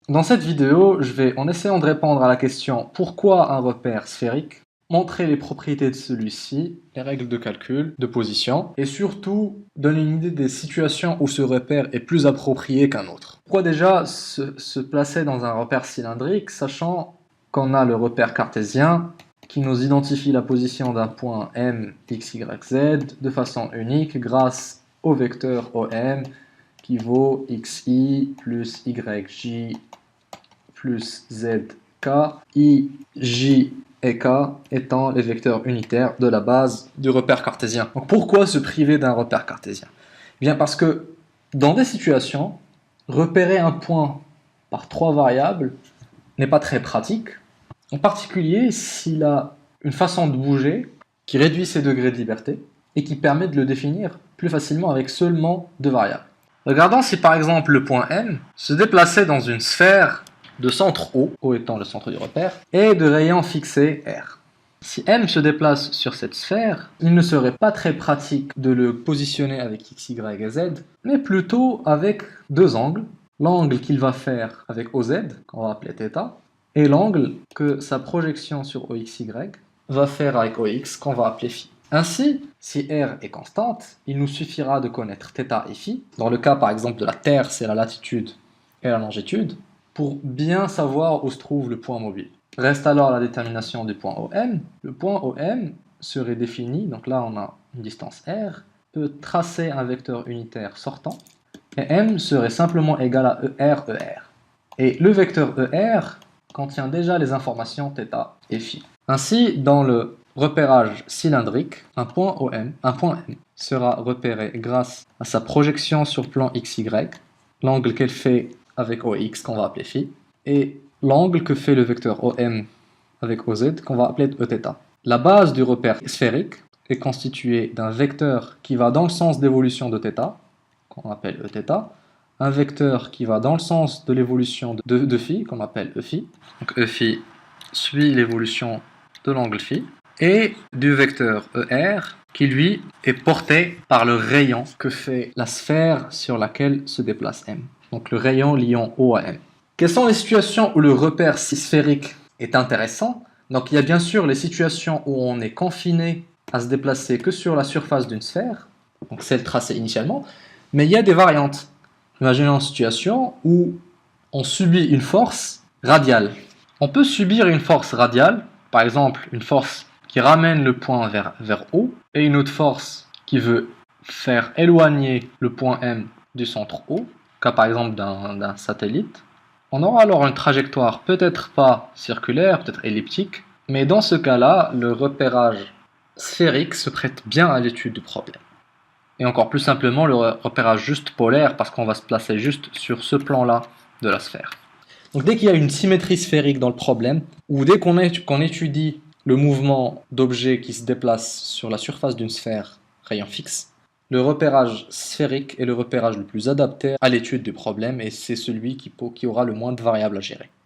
Dans cette vidéo, je vais, en essayant de répondre à la question pourquoi un repère sphérique, montrer les propriétés de celui-ci, les règles de calcul, de position, et surtout donner une idée des situations où ce repère est plus approprié qu'un autre. Pourquoi déjà se placer dans un repère cylindrique, sachant qu'on a le repère cartésien qui nous identifie la position d'un point M, X, Y, Z de façon unique grâce au vecteur OM qui vaut XI plus YJ plus ZK, I, J et K étant les vecteurs unitaires de la base du repère cartésien. Donc pourquoi se priver d'un repère cartésien? Bien parce que dans des situations, repérer un point par 3 variables n'est pas très pratique, en particulier s'il a une façon de bouger qui réduit ses degrés de liberté et qui permet de le définir plus facilement avec seulement 2 variables. Regardons si par exemple le point M se déplaçait dans une sphère de centre O, O étant le centre du repère, et de rayon fixé R. Si M se déplace sur cette sphère, il ne serait pas très pratique de le positionner avec X, Y et Z, mais plutôt avec deux angles. L'angle qu'il va faire avec OZ, qu'on va appeler θ, et l'angle que sa projection sur OXY va faire avec OX, qu'on va appeler φ. Ainsi, si R est constante, il nous suffira de connaître θ et φ. Dans le cas par exemple de la Terre, c'est la latitude et la longitude, pour bien savoir où se trouve le point mobile. Reste alors la détermination du point OM. Le point OM serait défini, donc là on a une distance R, peut tracer un vecteur unitaire sortant, et M serait simplement égal à ER. Et le vecteur ER contient déjà les informations θ et φ. Ainsi, dans le repérage cylindrique, un point M sera repéré grâce à sa projection sur plan XY, l'angle qu'elle fait avec OX qu'on va appeler φ, et l'angle que fait le vecteur OM avec OZ qu'on va appeler Eθ. La base du repère sphérique est constituée d'un vecteur qui va dans le sens d'évolution de θ, qu'on appelle Eθ, un vecteur qui va dans le sens de l'évolution de φ, qu'on appelle Eφ, donc Eφ suit l'évolution de l'angle φ, et du vecteur ER qui lui est porté par le rayon que fait la sphère sur laquelle se déplace M. Donc le rayon liant O à M. Quelles sont les situations où le repère sphérique est intéressant? Donc il y a bien sûr les situations où on est confiné à se déplacer que sur la surface d'une sphère, donc celle tracée initialement, mais il y a des variantes. Imaginons une situation où on subit une force radiale. On peut subir une force radiale, par exemple une force qui ramène le point vers O, et une autre force qui veut faire éloigner le point M du centre O, cas par exemple d'un satellite. On aura alors une trajectoire peut-être pas circulaire, peut-être elliptique, mais dans ce cas-là, le repérage sphérique se prête bien à l'étude du problème. Et encore plus simplement, le repérage juste polaire, parce qu'on va se placer juste sur ce plan-là de la sphère. Donc dès qu'il y a une symétrie sphérique dans le problème, ou dès qu'on étudie le mouvement d'objets qui se déplacent sur la surface d'une sphère rayon fixe, le repérage sphérique est le repérage le plus adapté à l'étude du problème et c'est celui qui aura le moins de variables à gérer.